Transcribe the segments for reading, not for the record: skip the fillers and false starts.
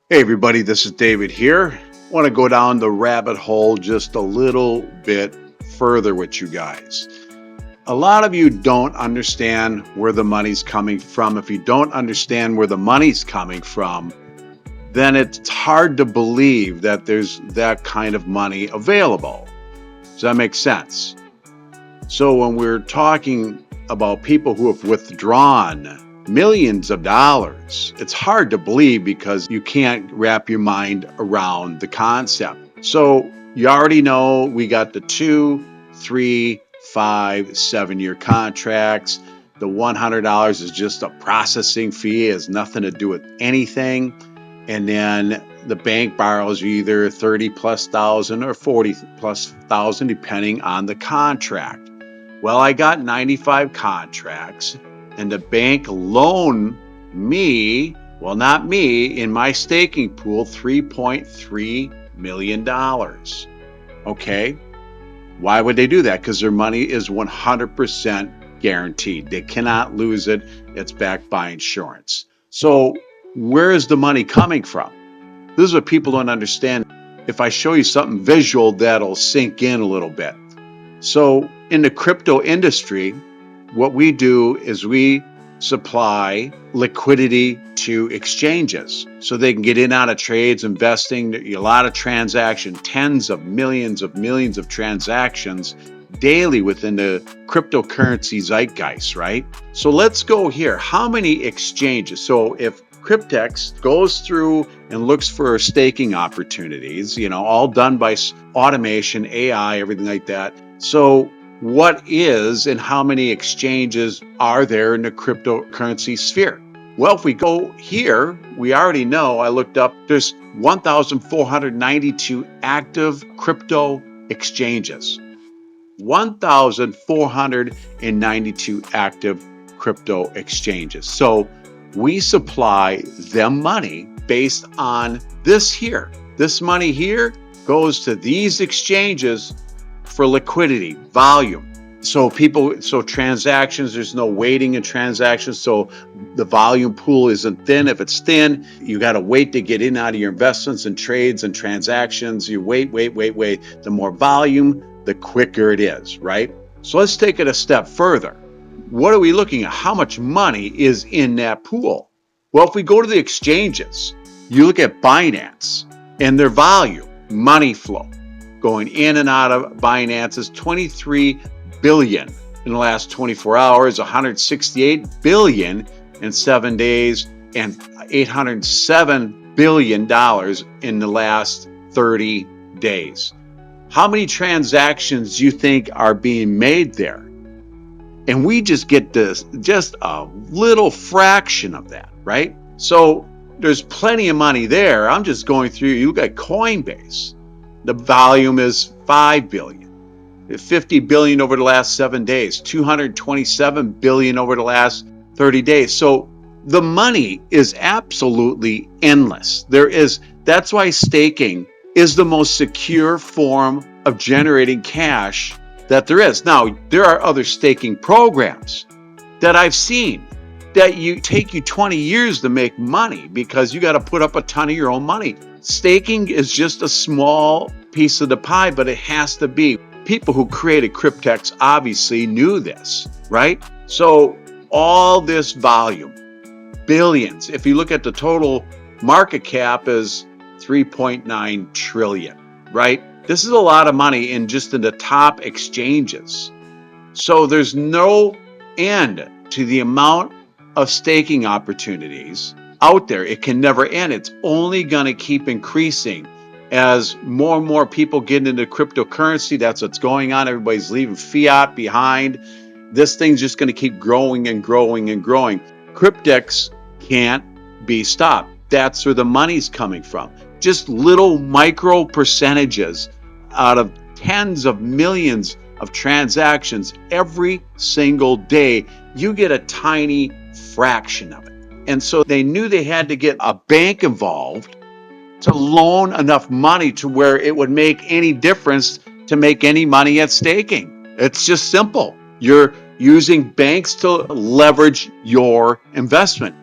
Hey everybody, this is David here. I want to go down the rabbit hole just a little bit further with you guys. A lot of you don't understand where the money's coming from. If you don't understand where the money's coming from, then it's hard to believe that there's that kind of money available. Does that make sense? So when we're talking about people who have withdrawn millions of dollars, it's hard to believe because you can't wrap your mind around the concept. So you already know we got the 2, 3, 5, 7-year contracts. The $100 is just a processing fee, it has nothing to do with anything. And then the bank borrows you either 30 plus thousand or 40 plus thousand, depending on the contract. Well, I got 95 contracts, and the bank loaned me, well, not me, in my staking pool, $3.3 million. Okay, why would they do that? Because their money is 100% guaranteed. They cannot lose it. It's backed by insurance. So where is the money coming from? This is what people don't understand. If I show you something visual, that'll sink in a little bit. So in the crypto industry, what we do is we supply liquidity to exchanges so they can get in and out of trades, investing, a lot of transactions, tens of millions of transactions daily within the cryptocurrency zeitgeist, right? So let's go here. How many exchanges? So if Cryptex goes through and looks for staking opportunities, all done by automation, AI, everything like that. So what is and how many exchanges are there in the cryptocurrency sphere? Well, if we go here, we already know, I looked up, there's 1,492 active crypto exchanges. 1,492 active crypto exchanges. So we supply them money based on this here. This money here goes to these exchanges for liquidity, volume. So transactions, there's no waiting in transactions. So the volume pool isn't thin. If it's thin, you got to wait to get in and out of your investments and trades and transactions. You wait. The more volume, the quicker it is, right? So let's take it a step further. What are we looking at? How much money is in that pool? Well, if we go to the exchanges, you look at Binance and their volume, money flow, going in and out of Binance is 23 billion in the last 24 hours, 168 billion in 7 days, and $807 billion in the last 30 days. How many transactions do you think are being made there? And we just get just a little fraction of that, right? So there's plenty of money there. I'm just going through, you look at Coinbase. The volume is 5 billion, 50 billion over the last 7 days, 227 billion over the last 30 days. So the money is absolutely endless. That's why staking is the most secure form of generating cash that there is. Now, there are other staking programs that I've seen that take you 20 years to make money because you got to put up a ton of your own money. Staking is just a small piece of the pie, but it has to be. People who created Cryptex obviously knew this, right? So all this volume, billions. If you look at the total market cap is 3.9 trillion, right? This is a lot of money in the top exchanges. So there's no end to the amount of staking opportunities out there. It can never end. It's only going to keep increasing as more and more people get into cryptocurrency. That's what's going on. Everybody's leaving fiat behind. This thing's just going to keep growing and growing and growing. Cryptex can't be stopped. That's where the money's coming from. Just little micro percentages out of tens of millions of transactions every single day. You get a tiny fraction of it. And so they knew they had to get a bank involved to loan enough money to where it would make any difference to make any money at staking. It's just simple. You're using banks to leverage your investment,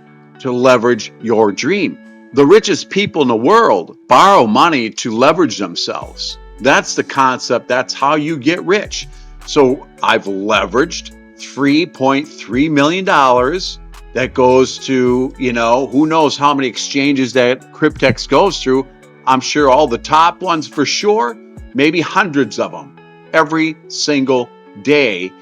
to leverage your dream. The richest people in the world borrow money to leverage themselves. That's the concept. That's how you get rich. So I've leveraged $3.3 million that goes to, who knows how many exchanges that Cryptex goes through. I'm sure all the top ones for sure, maybe hundreds of them every single day.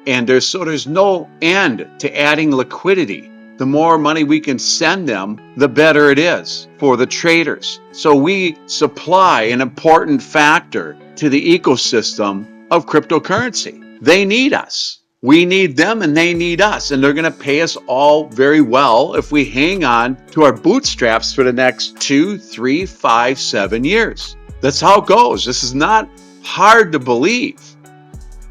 And there's no end to adding liquidity. The more money we can send them, the better it is for the traders. So we supply an important factor to the ecosystem of cryptocurrency. They need us. We need them and they need us. And they're going to pay us all very well if we hang on to our bootstraps for the next 2, 3, 5, 7 years. That's how it goes. This is not hard to believe.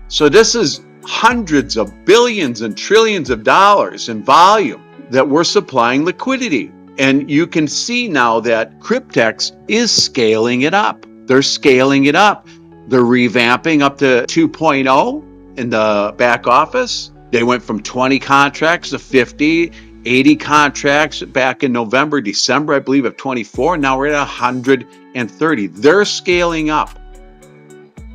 So this is hundreds of billions and trillions of dollars in volume that we're supplying liquidity. And you can see now that Cryptex is scaling it up. They're scaling it up. They're revamping up to 2.0 in the back office. They went from 20 contracts to 50, 80 contracts back in November, December, I believe, of 24. Now we're at 130. They're scaling up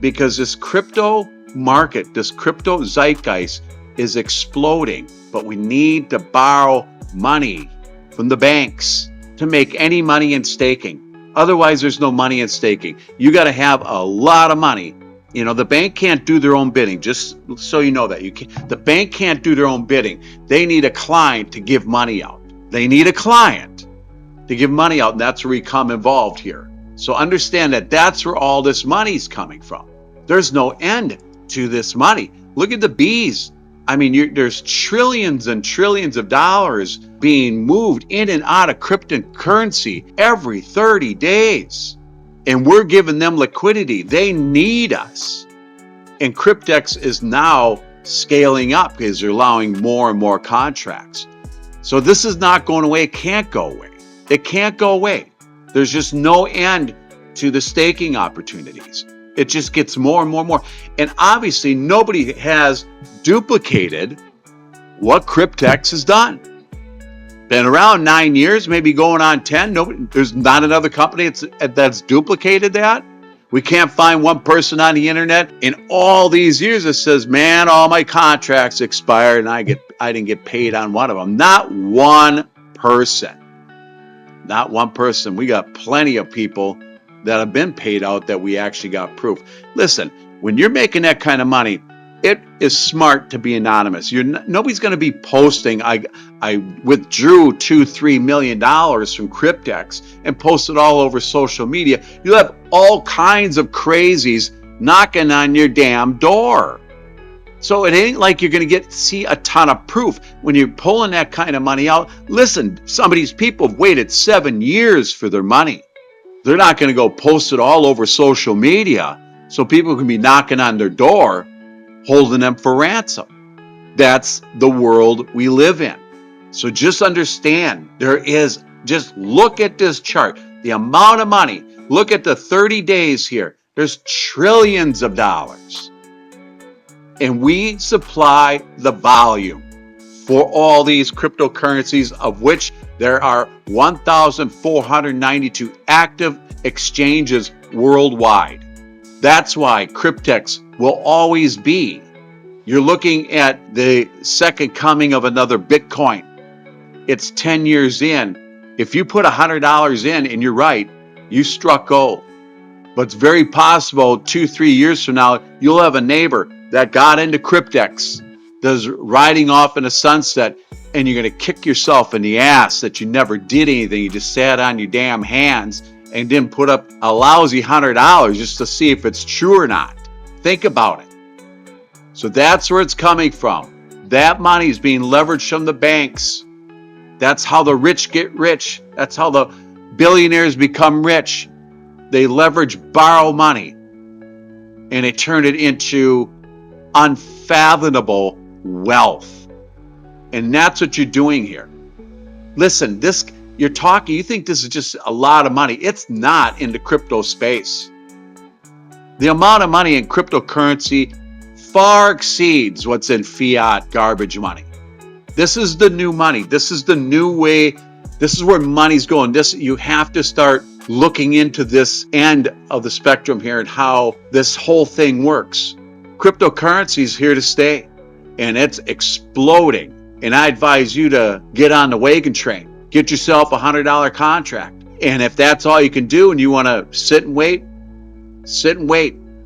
because this crypto market, this crypto zeitgeist is exploding, but we need to borrow money from the banks to make any money in staking. Otherwise, there's no money in staking. You got to have a lot of money. The bank can't do their own bidding, just so you know that. The bank can't do their own bidding. They need a client to give money out. They need a client to give money out, and that's where we come involved here. So understand that that's where all this money's coming from. There's no end to this money. Look at the bees. I mean, there's trillions and trillions of dollars being moved in and out of cryptocurrency every 30 days. And we're giving them liquidity. They need us. And Cryptex is now scaling up because they're allowing more and more contracts. So this is not going away. It can't go away. It can't go away. There's just no end to the staking opportunities. It just gets more and more and more. And obviously, nobody has duplicated what Cryptex has done. Been around 9 years, maybe going on 10. There's not another company that's duplicated that. We can't find one person on the internet in all these years that says, man, all my contracts expired and I didn't get paid on one of them. Not one person. Not one person. We got plenty of people that have been paid out that we actually got proof. Listen, when you're making that kind of money, it is smart to be anonymous. Nobody's going to be posting, I withdrew $2-3 million from Cryptex and posted all over social media. You'll have all kinds of crazies knocking on your damn door. So it ain't like you're going to see a ton of proof when you're pulling that kind of money out. Listen, some of these people have waited 7 years for their money. They're not going to go post it all over social media so people can be knocking on their door, holding them for ransom. That's the world we live in. So just understand, just look at this chart, the amount of money. Look at the 30 days here. There's trillions of dollars. And we supply the volume for all these cryptocurrencies, of which there are 1,492 active exchanges worldwide. That's why Cryptex will always be. You're looking at the second coming of another Bitcoin. It's 10 years in. If you put $100 in and you're right, you struck gold. But it's very possible 2-3 years from now, you'll have a neighbor that got into Cryptex, that's riding off in a sunset, and you're going to kick yourself in the ass that you never did anything. You just sat on your damn hands and didn't put up a lousy $100 just to see if it's true or not. Think about it. So that's where it's coming from. That money is being leveraged from the banks. That's how the rich get rich. That's how the billionaires become rich. They borrow money, and they turn it into unfathomable wealth. And that's what you're doing here. Listen, you think this is just a lot of money. It's not in the crypto space. The amount of money in cryptocurrency far exceeds what's in fiat garbage money. This is the new money. This is the new way This is where money's going. You have to start looking into this end of the spectrum here and how this whole thing works. Cryptocurrency is here to stay, and it's exploding. And I advise you to get on the wagon train. Get yourself a $100 contract. And if that's all you can do and you want to sit and wait,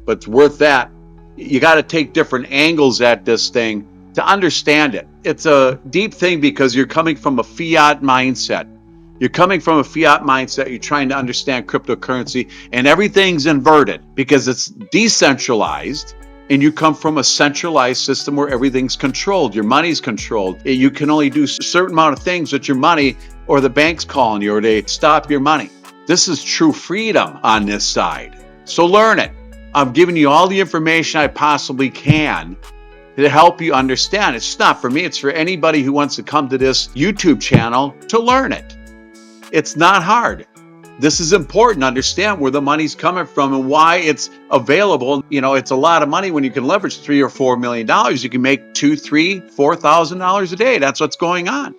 but it's worth that. You got to take different angles at this thing to understand it. It's a deep thing because you're coming from a fiat mindset. You're trying to understand cryptocurrency, and everything's inverted because it's decentralized, and you come from a centralized system where everything's controlled. Your money's controlled. You can only do a certain amount of things with your money, or the bank's calling you, or they stop your money. This is true freedom on this side. So learn it. I'm giving you all the information I possibly can to help you understand. It's not for me, it's for anybody who wants to come to this YouTube channel to learn it. It's not hard. This is important to understand where the money's coming from and why it's available. You know, it's a lot of money when you can leverage $3 or $4 million. You can make $2,000, $3,000, $4,000 a day. That's what's going on.